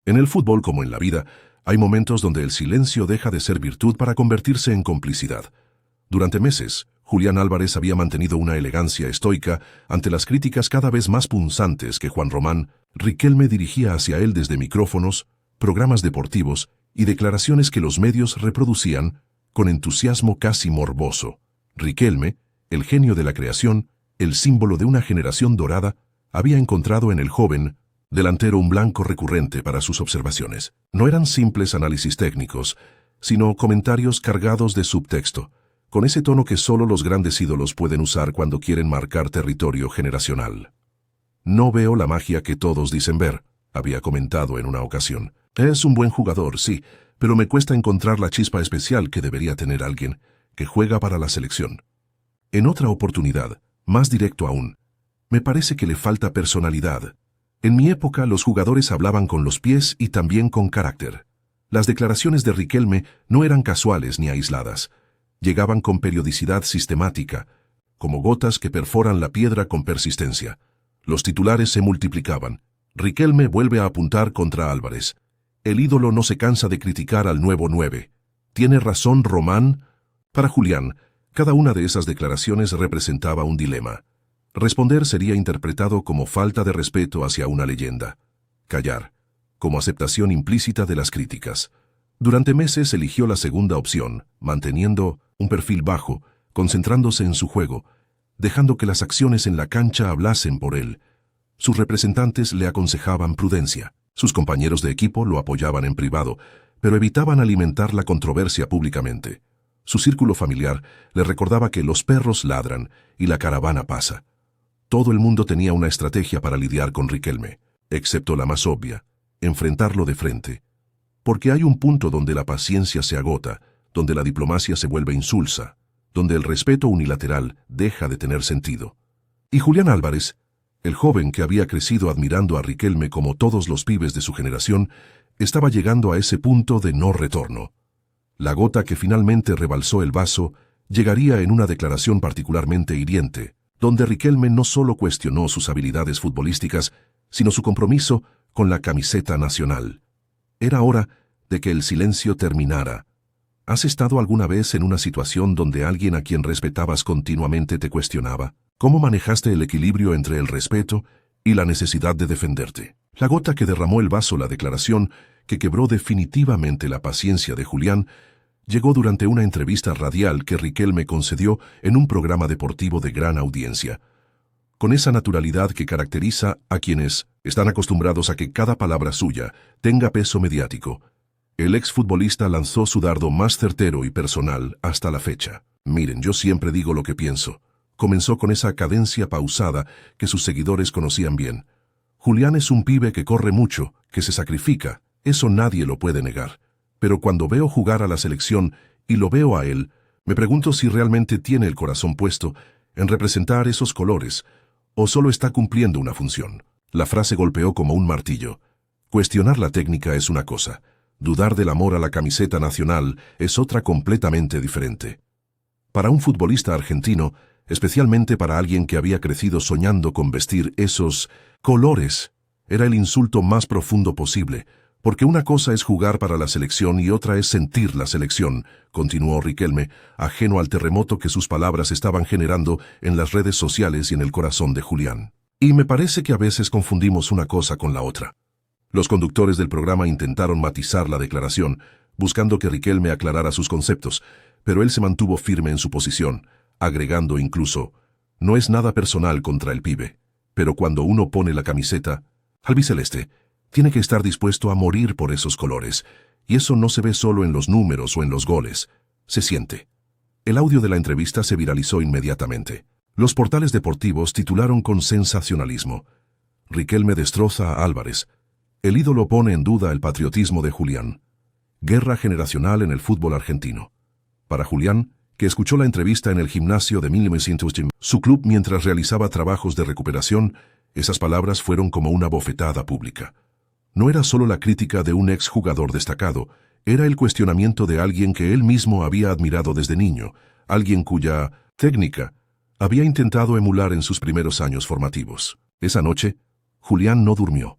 En el fútbol, como en la vida, hay momentos donde el silencio deja de ser virtud para convertirse en complicidad. Durante meses, Julián Álvarez había mantenido una elegancia estoica ante las críticas cada vez más punzantes que Juan Román Riquelme dirigía hacia él desde micrófonos, programas deportivos y declaraciones que los medios reproducían con entusiasmo casi morboso. Riquelme, el genio de la creación, el símbolo de una generación dorada, había encontrado en el joven delantero un blanco recurrente para sus observaciones. No eran simples análisis técnicos, sino comentarios cargados de subtexto, con ese tono que solo los grandes ídolos pueden usar cuando quieren marcar territorio generacional. No veo la magia que todos dicen ver, había comentado en una ocasión. Es un buen jugador, sí, pero me cuesta encontrar la chispa especial que debería tener alguien que juega para la selección. En otra oportunidad, más directo aún, me parece que le falta personalidad. En mi época los jugadores hablaban con los pies y también con carácter. Las declaraciones de Riquelme no eran casuales ni aisladas. Llegaban con periodicidad sistemática, como gotas que perforan la piedra con persistencia. Los titulares se multiplicaban. Riquelme vuelve a apuntar contra Álvarez. El ídolo no se cansa de criticar al nuevo 9. ¿Tiene razón Román? Para Julián, cada una de esas declaraciones representaba un dilema. Responder sería interpretado como falta de respeto hacia una leyenda. Callar, como aceptación implícita de las críticas. Durante meses eligió la segunda opción, manteniendo un perfil bajo, concentrándose en su juego, dejando que las acciones en la cancha hablasen por él. Sus representantes le aconsejaban prudencia. Sus compañeros de equipo lo apoyaban en privado, pero evitaban alimentar la controversia públicamente. Su círculo familiar le recordaba que los perros ladran y la caravana pasa. Todo el mundo tenía una estrategia para lidiar con Riquelme, excepto la más obvia, enfrentarlo de frente. Porque hay un punto donde la paciencia se agota, donde la diplomacia se vuelve insulsa, donde el respeto unilateral deja de tener sentido. Y Julián Álvarez, el joven que había crecido admirando a Riquelme como todos los pibes de su generación, estaba llegando a ese punto de no retorno. La gota que finalmente rebalsó el vaso llegaría en una declaración particularmente hiriente, donde Riquelme no solo cuestionó sus habilidades futbolísticas, sino su compromiso con la camiseta nacional. Era hora de que el silencio terminara. ¿Has estado alguna vez en una situación donde alguien a quien respetabas continuamente te cuestionaba? ¿Cómo manejaste el equilibrio entre el respeto y la necesidad de defenderte? La gota que derramó el vaso, la declaración que quebró definitivamente la paciencia de Julián, llegó durante una entrevista radial que Riquelme concedió en un programa deportivo de gran audiencia. Con esa naturalidad que caracteriza a quienes están acostumbrados a que cada palabra suya tenga peso mediático, el exfutbolista lanzó su dardo más certero y personal hasta la fecha. Miren, yo siempre digo lo que pienso. Comenzó con esa cadencia pausada que sus seguidores conocían bien. Julián es un pibe que corre mucho, que se sacrifica, eso nadie lo puede negar. Pero cuando veo jugar a la selección y lo veo a él, me pregunto si realmente tiene el corazón puesto en representar esos colores, o solo está cumpliendo una función. La frase golpeó como un martillo. Cuestionar la técnica es una cosa, dudar del amor a la camiseta nacional es otra completamente diferente. Para un futbolista argentino, especialmente para alguien que había crecido soñando con vestir esos colores, era el insulto más profundo posible, porque una cosa es jugar para la selección y otra es sentir la selección, continuó Riquelme, ajeno al terremoto que sus palabras estaban generando en las redes sociales y en el corazón de Julián. Y me parece que a veces confundimos una cosa con la otra. Los conductores del programa intentaron matizar la declaración, buscando que Riquelme aclarara sus conceptos, pero él se mantuvo firme en su posición, agregando incluso, no es nada personal contra el pibe, pero cuando uno pone la camiseta albiceleste, tiene que estar dispuesto a morir por esos colores, y eso no se ve solo en los números o en los goles, se siente. El audio de la entrevista se viralizó inmediatamente. Los portales deportivos titularon con sensacionalismo. Riquelme destroza a Álvarez. El ídolo pone en duda el patriotismo de Julián. Guerra generacional en el fútbol argentino. Para Julián, que escuchó la entrevista en el gimnasio de 1980, su club mientras realizaba trabajos de recuperación, esas palabras fueron como una bofetada pública. No era solo la crítica de un exjugador destacado, era el cuestionamiento de alguien que él mismo había admirado desde niño, alguien cuya técnica había intentado emular en sus primeros años formativos. Esa noche, Julián no durmió.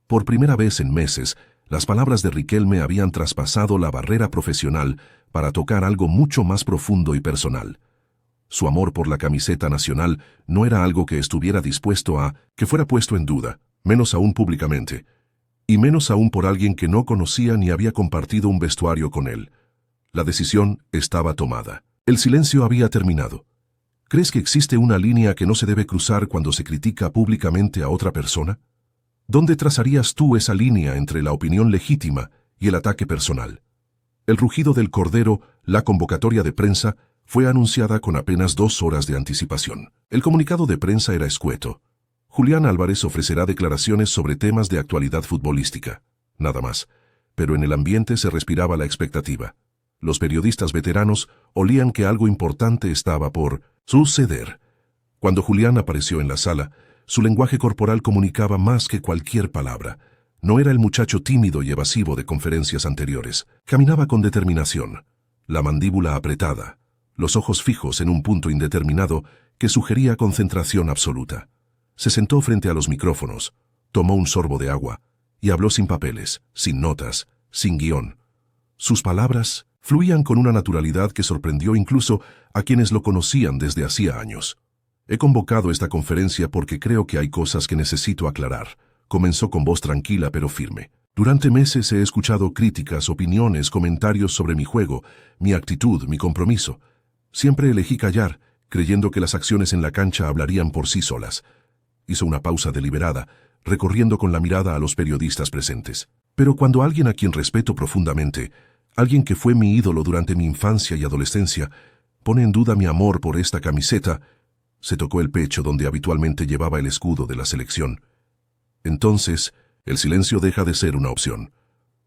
Por primera vez en meses, Las palabras de Riquelme habían traspasado la barrera profesional para tocar algo mucho más profundo y personal. Su amor por la camiseta nacional no era algo que estuviera dispuesto a que fuera puesto en duda, menos aún públicamente, y menos aún por alguien que no conocía ni había compartido un vestuario con él. La decisión estaba tomada. El silencio había terminado. ¿Crees que existe una línea que no se debe cruzar cuando se critica públicamente a otra persona? ¿Dónde trazarías tú esa línea entre la opinión legítima y el ataque personal? El rugido del cordero, la convocatoria de prensa, fue anunciada con apenas 2 horas de anticipación. El comunicado de prensa era escueto. Julián Álvarez ofrecerá declaraciones sobre temas de actualidad futbolística. Nada más. Pero en el ambiente se respiraba la expectativa. Los periodistas veteranos olían que algo importante estaba por suceder. Cuando Julián apareció en la sala, su lenguaje corporal comunicaba más que cualquier palabra. No era el muchacho tímido y evasivo de conferencias anteriores. Caminaba con determinación, la mandíbula apretada, los ojos fijos en un punto indeterminado que sugería concentración absoluta. Se sentó frente a los micrófonos, tomó un sorbo de agua y habló sin papeles, sin notas, sin guión. Sus palabras fluían con una naturalidad que sorprendió incluso a quienes lo conocían desde hacía años. He convocado esta conferencia porque creo que hay cosas que necesito aclarar. Comenzó con voz tranquila pero firme. Durante meses he escuchado críticas, opiniones, comentarios sobre mi juego, mi actitud, mi compromiso. Siempre elegí callar, creyendo que las acciones en la cancha hablarían por sí solas. Hizo una pausa deliberada, recorriendo con la mirada a los periodistas presentes. Pero cuando alguien a quien respeto profundamente, alguien que fue mi ídolo durante mi infancia y adolescencia, pone en duda mi amor por esta camiseta, se tocó el pecho donde habitualmente llevaba el escudo de la selección. Entonces, el silencio deja de ser una opción.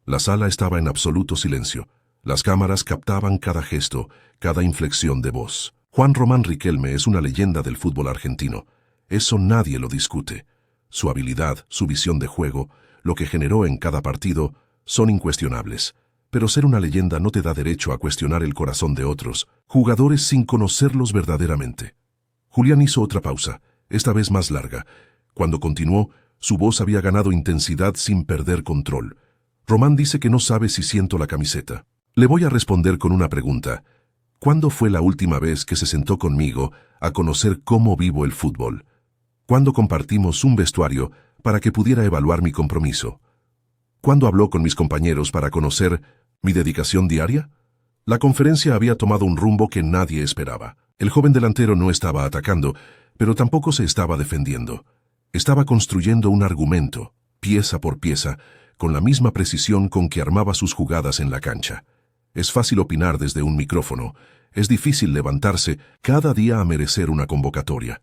La sala estaba en absoluto silencio. Las cámaras captaban cada gesto, cada inflexión de voz. Juan Román Riquelme es una leyenda del fútbol argentino. Eso nadie lo discute. Su habilidad, su visión de juego, lo que generó en cada partido, son incuestionables. Pero ser una leyenda no te da derecho a cuestionar el corazón de otros, jugadores sin conocerlos verdaderamente. Julián hizo otra pausa, esta vez más larga. Cuando continuó, su voz había ganado intensidad sin perder control. Román dice que no sabe si siento la camiseta. Le voy a responder con una pregunta. ¿Cuándo fue la última vez que se sentó conmigo a conocer cómo vivo el fútbol? ¿Cuándo compartimos un vestuario para que pudiera evaluar mi compromiso? ¿Cuándo habló con mis compañeros para conocer mi dedicación diaria? La conferencia había tomado un rumbo que nadie esperaba. El joven delantero no estaba atacando, pero tampoco se estaba defendiendo. Estaba construyendo un argumento, pieza por pieza, con la misma precisión con que armaba sus jugadas en la cancha. Es fácil opinar desde un micrófono, es difícil levantarse cada día a merecer una convocatoria.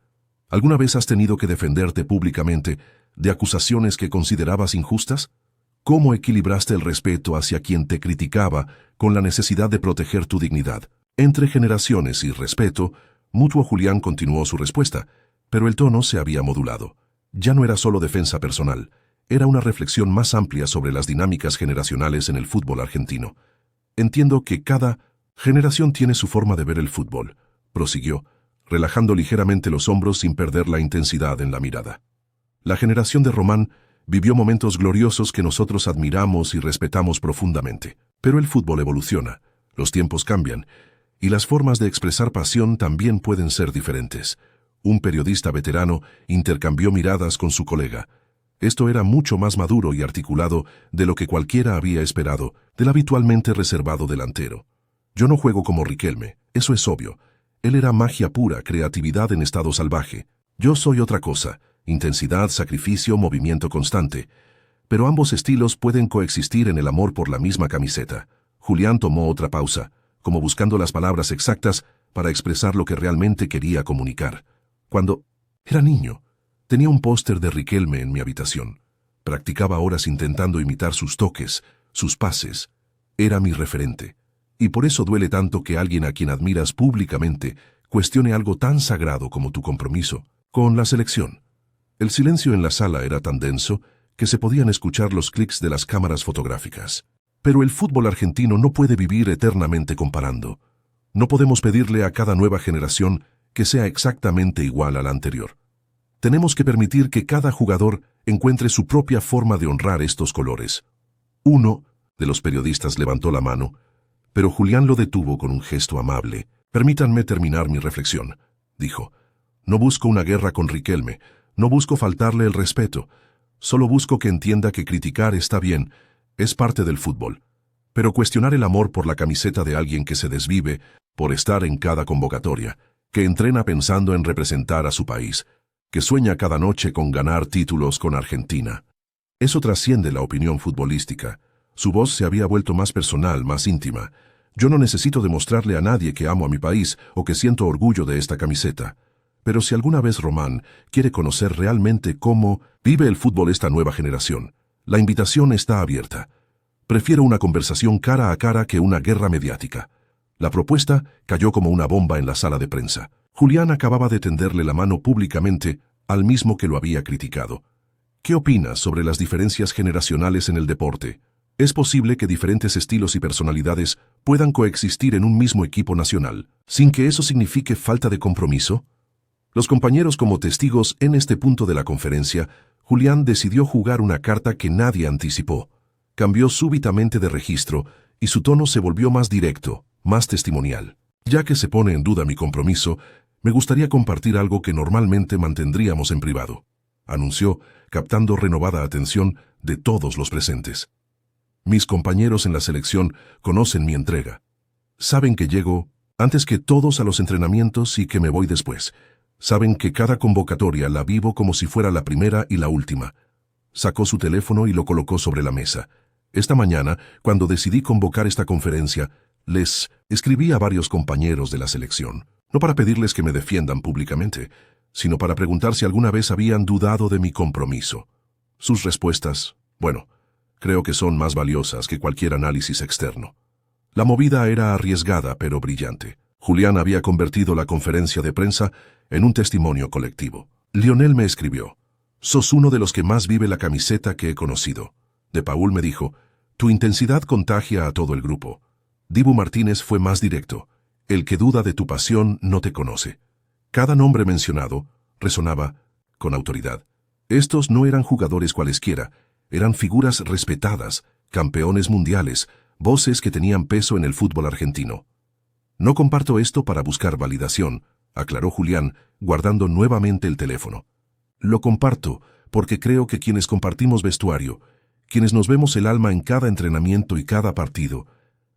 ¿Alguna vez has tenido que defenderte públicamente de acusaciones que considerabas injustas? ¿Cómo equilibraste el respeto hacia quien te criticaba con la necesidad de proteger tu dignidad? Entre generaciones y respeto, mutuo Julián continuó su respuesta, pero el tono se había modulado. Ya no era solo defensa personal, era una reflexión más amplia sobre las dinámicas generacionales en el fútbol argentino. Entiendo que cada generación tiene su forma de ver el fútbol, prosiguió, relajando ligeramente los hombros sin perder la intensidad en la mirada. La generación de Román vivió momentos gloriosos que nosotros admiramos y respetamos profundamente. Pero el fútbol evoluciona, los tiempos cambian, y las formas de expresar pasión también pueden ser diferentes. Un periodista veterano intercambió miradas con su colega. Esto era mucho más maduro y articulado de lo que cualquiera había esperado del habitualmente reservado delantero. Yo no juego como Riquelme, eso es obvio. Él era magia pura, creatividad en estado salvaje. Yo soy otra cosa, intensidad, sacrificio, movimiento constante. Pero ambos estilos pueden coexistir en el amor por la misma camiseta. Julián tomó otra pausa, como buscando las palabras exactas para expresar lo que realmente quería comunicar. Cuando era niño, tenía un póster de Riquelme en mi habitación. Practicaba horas intentando imitar sus toques, sus pases. Era mi referente. Y por eso duele tanto que alguien a quien admiras públicamente cuestione algo tan sagrado como tu compromiso con la selección. El silencio en la sala era tan denso que se podían escuchar los clics de las cámaras fotográficas. Pero el fútbol argentino no puede vivir eternamente comparando. No podemos pedirle a cada nueva generación que sea exactamente igual a la anterior. Tenemos que permitir que cada jugador encuentre su propia forma de honrar estos colores. Uno de los periodistas levantó la mano, pero Julián lo detuvo con un gesto amable. «Permítanme terminar mi reflexión», dijo. «No busco una guerra con Riquelme, no busco faltarle el respeto, solo busco que entienda que criticar está bien, es parte del fútbol. Pero cuestionar el amor por la camiseta de alguien que se desvive por estar en cada convocatoria, que entrena pensando en representar a su país, que sueña cada noche con ganar títulos con Argentina. Eso trasciende la opinión futbolística. Su voz se había vuelto más personal, más íntima. Yo no necesito demostrarle a nadie que amo a mi país o que siento orgullo de esta camiseta. Pero si alguna vez Román quiere conocer realmente cómo vive el fútbol esta nueva generación, la invitación está abierta. Prefiero una conversación cara a cara que una guerra mediática». La propuesta cayó como una bomba en la sala de prensa. Julián acababa de tenderle la mano públicamente al mismo que lo había criticado. «¿Qué opinas sobre las diferencias generacionales en el deporte? ¿Es posible que diferentes estilos y personalidades puedan coexistir en un mismo equipo nacional, sin que eso signifique falta de compromiso?» Los compañeros como testigos en este punto de la conferencia, Julián decidió jugar una carta que nadie anticipó. Cambió súbitamente de registro y su tono se volvió más directo, más testimonial. «Ya que se pone en duda mi compromiso, me gustaría compartir algo que normalmente mantendríamos en privado», anunció, captando renovada atención de todos los presentes. «Mis compañeros en la selección conocen mi entrega. Saben que llego antes que todos a los entrenamientos y que me voy después. Saben que cada convocatoria la vivo como si fuera la primera y la última». Sacó su teléfono y lo colocó sobre la mesa. «Esta mañana, cuando decidí convocar esta conferencia, les escribí a varios compañeros de la selección, no para pedirles que me defiendan públicamente, sino para preguntar si alguna vez habían dudado de mi compromiso. Sus respuestas, bueno, creo que son más valiosas que cualquier análisis externo». La movida era arriesgada pero brillante. Julián había convertido la conferencia de prensa en un testimonio colectivo. «Lionel me escribió: sos uno de los que más vive la camiseta que he conocido. De Paul me dijo: tu intensidad contagia a todo el grupo. Dibu Martínez fue más directo: el que duda de tu pasión no te conoce». Cada nombre mencionado resonaba con autoridad. Estos no eran jugadores cualesquiera, eran figuras respetadas, campeones mundiales, voces que tenían peso en el fútbol argentino. «No comparto esto para buscar validación», aclaró Julián, guardando nuevamente el teléfono. «Lo comparto porque creo que quienes compartimos vestuario, quienes nos vemos el alma en cada entrenamiento y cada partido,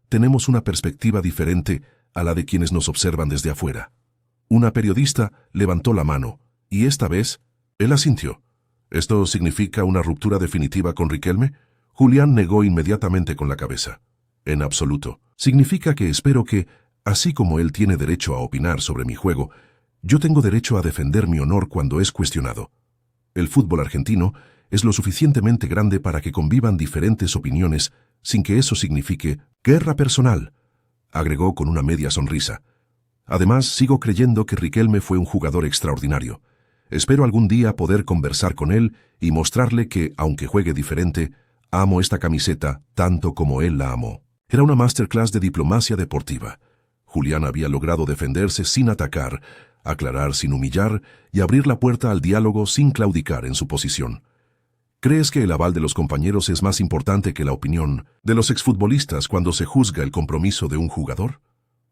tenemos una perspectiva diferente a la de quienes nos observan desde afuera». Una periodista levantó la mano, y esta vez, él asintió. «¿Esto significa una ruptura definitiva con Riquelme?». Julián negó inmediatamente con la cabeza. «En absoluto. Significa que espero que, así como él tiene derecho a opinar sobre mi juego, yo tengo derecho a defender mi honor cuando es cuestionado. El fútbol argentino es lo suficientemente grande para que convivan diferentes opiniones sin que eso signifique guerra personal», agregó con una media sonrisa. «Además, sigo creyendo que Riquelme fue un jugador extraordinario. Espero algún día poder conversar con él y mostrarle que, aunque juegue diferente, amo esta camiseta tanto como él la amó». Era una masterclass de diplomacia deportiva. Julián había logrado defenderse sin atacar, aclarar sin humillar y abrir la puerta al diálogo sin claudicar en su posición. ¿Crees que el aval de los compañeros es más importante que la opinión de los exfutbolistas cuando se juzga el compromiso de un jugador?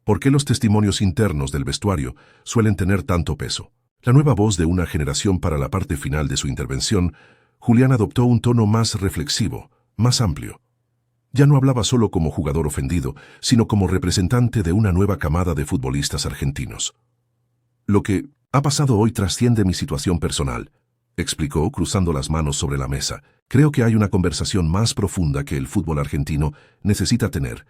¿Por qué los testimonios internos del vestuario suelen tener tanto peso? La nueva voz de una generación. Para la parte final de su intervención, Julián adoptó un tono más reflexivo, más amplio. Ya no hablaba solo como jugador ofendido, sino como representante de una nueva camada de futbolistas argentinos. «Lo que ha pasado hoy trasciende mi situación personal», explicó, cruzando las manos sobre la mesa. «Creo que hay una conversación más profunda que el fútbol argentino necesita tener,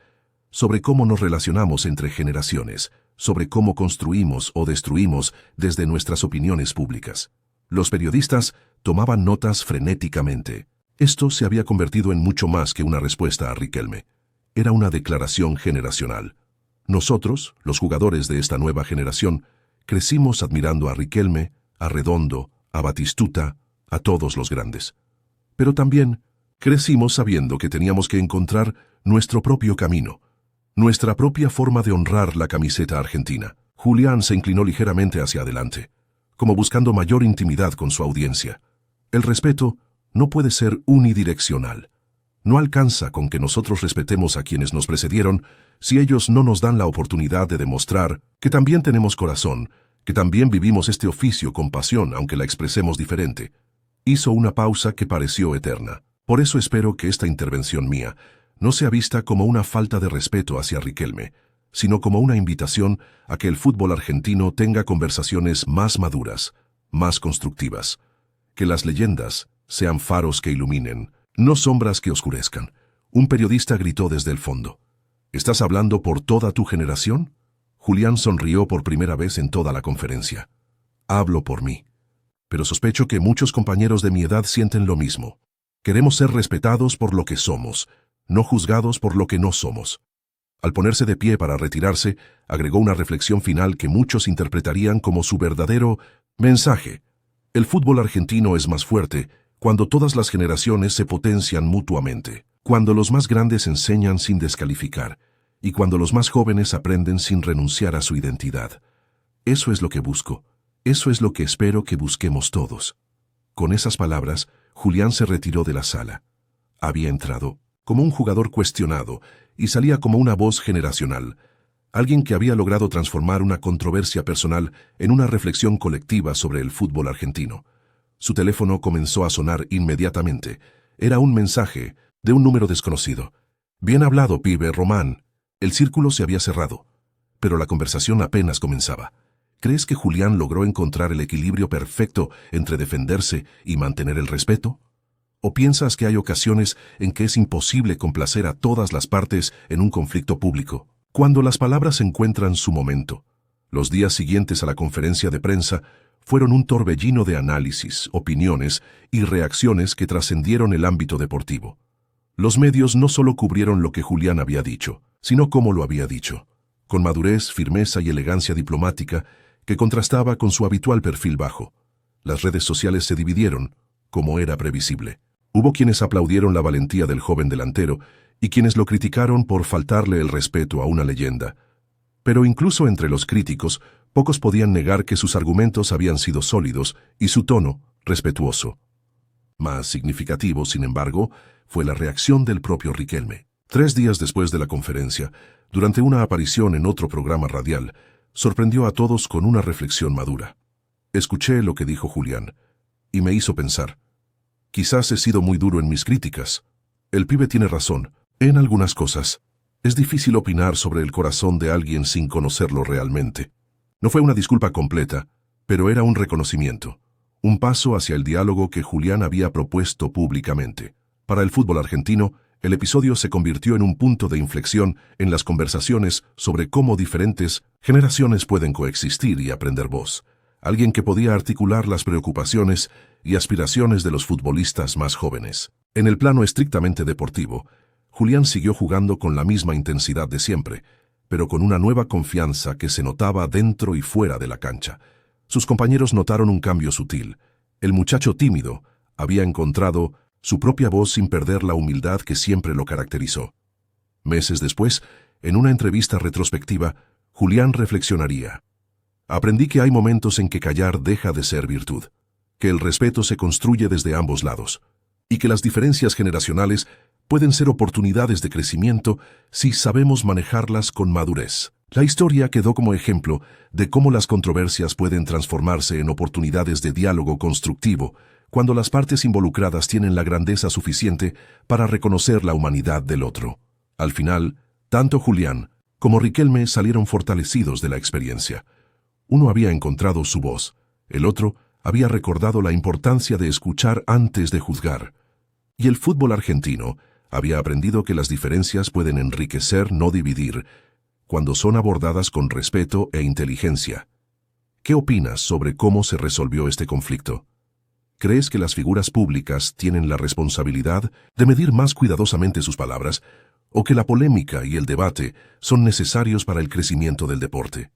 sobre cómo nos relacionamos entre generaciones, sobre cómo construimos o destruimos desde nuestras opiniones públicas». Los periodistas tomaban notas frenéticamente. Esto se había convertido en mucho más que una respuesta a Riquelme. Era una declaración generacional. Nosotros, los jugadores de esta nueva generación, crecimos admirando a Riquelme, a Redondo, a Batistuta, a todos los grandes. Pero también crecimos sabiendo que teníamos que encontrar nuestro propio camino, nuestra propia forma de honrar la camiseta argentina. Julián se inclinó ligeramente hacia adelante, como buscando mayor intimidad con su audiencia. El respeto no puede ser unidireccional. No alcanza con que nosotros respetemos a quienes nos precedieron si ellos no nos dan la oportunidad de demostrar que también tenemos corazón, que también vivimos este oficio con pasión aunque la expresemos diferente. Hizo una pausa que pareció eterna. Por eso espero que esta intervención mía no sea vista como una falta de respeto hacia Riquelme, sino como una invitación a que el fútbol argentino tenga conversaciones más maduras, más constructivas. Que las leyendas sean faros que iluminen, no sombras que oscurezcan. Un periodista gritó desde el fondo. ¿Estás hablando por toda tu generación? Julián sonrió por primera vez en toda la conferencia. Hablo por mí. Pero sospecho que muchos compañeros de mi edad sienten lo mismo. Queremos ser respetados por lo que somos, no juzgados por lo que no somos. Al ponerse de pie para retirarse, agregó una reflexión final que muchos interpretarían como su verdadero mensaje. El fútbol argentino es más fuerte cuando todas las generaciones se potencian mutuamente, cuando los más grandes enseñan sin descalificar, y cuando los más jóvenes aprenden sin renunciar a su identidad. Eso es lo que busco, eso es lo que espero que busquemos todos. Con esas palabras, Julián se retiró de la sala. Había entrado como un jugador cuestionado y salía como una voz generacional, alguien que había logrado transformar una controversia personal en una reflexión colectiva sobre el fútbol argentino. Su teléfono comenzó a sonar inmediatamente. Era un mensaje de un número desconocido. Bien hablado, pibe, Román. El círculo se había cerrado, pero la conversación apenas comenzaba. ¿Crees que Julián logró encontrar el equilibrio perfecto entre defenderse y mantener el respeto? ¿O piensas que hay ocasiones en que es imposible complacer a todas las partes en un conflicto público? Cuando las palabras encuentran su momento, los días siguientes a la conferencia de prensa fueron un torbellino de análisis, opiniones y reacciones que trascendieron el ámbito deportivo. Los medios no solo cubrieron lo que Julián había dicho, sino cómo lo había dicho, con madurez, firmeza y elegancia diplomática que contrastaba con su habitual perfil bajo. Las redes sociales se dividieron, como era previsible. Hubo quienes aplaudieron la valentía del joven delantero y quienes lo criticaron por faltarle el respeto a una leyenda. Pero incluso entre los críticos, pocos podían negar que sus argumentos habían sido sólidos y su tono respetuoso. Más significativo, sin embargo, fue la reacción del propio Riquelme. 3 días después de la conferencia, durante una aparición en otro programa radial, sorprendió a todos con una reflexión madura. Escuché lo que dijo Julián, y me hizo pensar. Quizás he sido muy duro en mis críticas. El pibe tiene razón, en algunas cosas. Es difícil opinar sobre el corazón de alguien sin conocerlo realmente. No fue una disculpa completa, pero era un reconocimiento, un paso hacia el diálogo que Julián había propuesto públicamente. Para el fútbol argentino, el episodio se convirtió en un punto de inflexión en las conversaciones sobre cómo diferentes generaciones pueden coexistir y aprender voz. Alguien que podía articular las preocupaciones y aspiraciones de los futbolistas más jóvenes. En el plano estrictamente deportivo, Julián siguió jugando con la misma intensidad de siempre, pero con una nueva confianza que se notaba dentro y fuera de la cancha. Sus compañeros notaron un cambio sutil. El muchacho tímido había encontrado su propia voz sin perder la humildad que siempre lo caracterizó. Meses después, en una entrevista retrospectiva, Julián reflexionaría. Aprendí que hay momentos en que callar deja de ser virtud, que el respeto se construye desde ambos lados, y que las diferencias generacionales pueden ser oportunidades de crecimiento si sabemos manejarlas con madurez. La historia quedó como ejemplo de cómo las controversias pueden transformarse en oportunidades de diálogo constructivo cuando las partes involucradas tienen la grandeza suficiente para reconocer la humanidad del otro. Al final, tanto Julián como Riquelme salieron fortalecidos de la experiencia. Uno había encontrado su voz, el otro había recordado la importancia de escuchar antes de juzgar. Y el fútbol argentino había aprendido que las diferencias pueden enriquecer, no dividir, cuando son abordadas con respeto e inteligencia. ¿Qué opinas sobre cómo se resolvió este conflicto? ¿Crees que las figuras públicas tienen la responsabilidad de medir más cuidadosamente sus palabras, o que la polémica y el debate son necesarios para el crecimiento del deporte?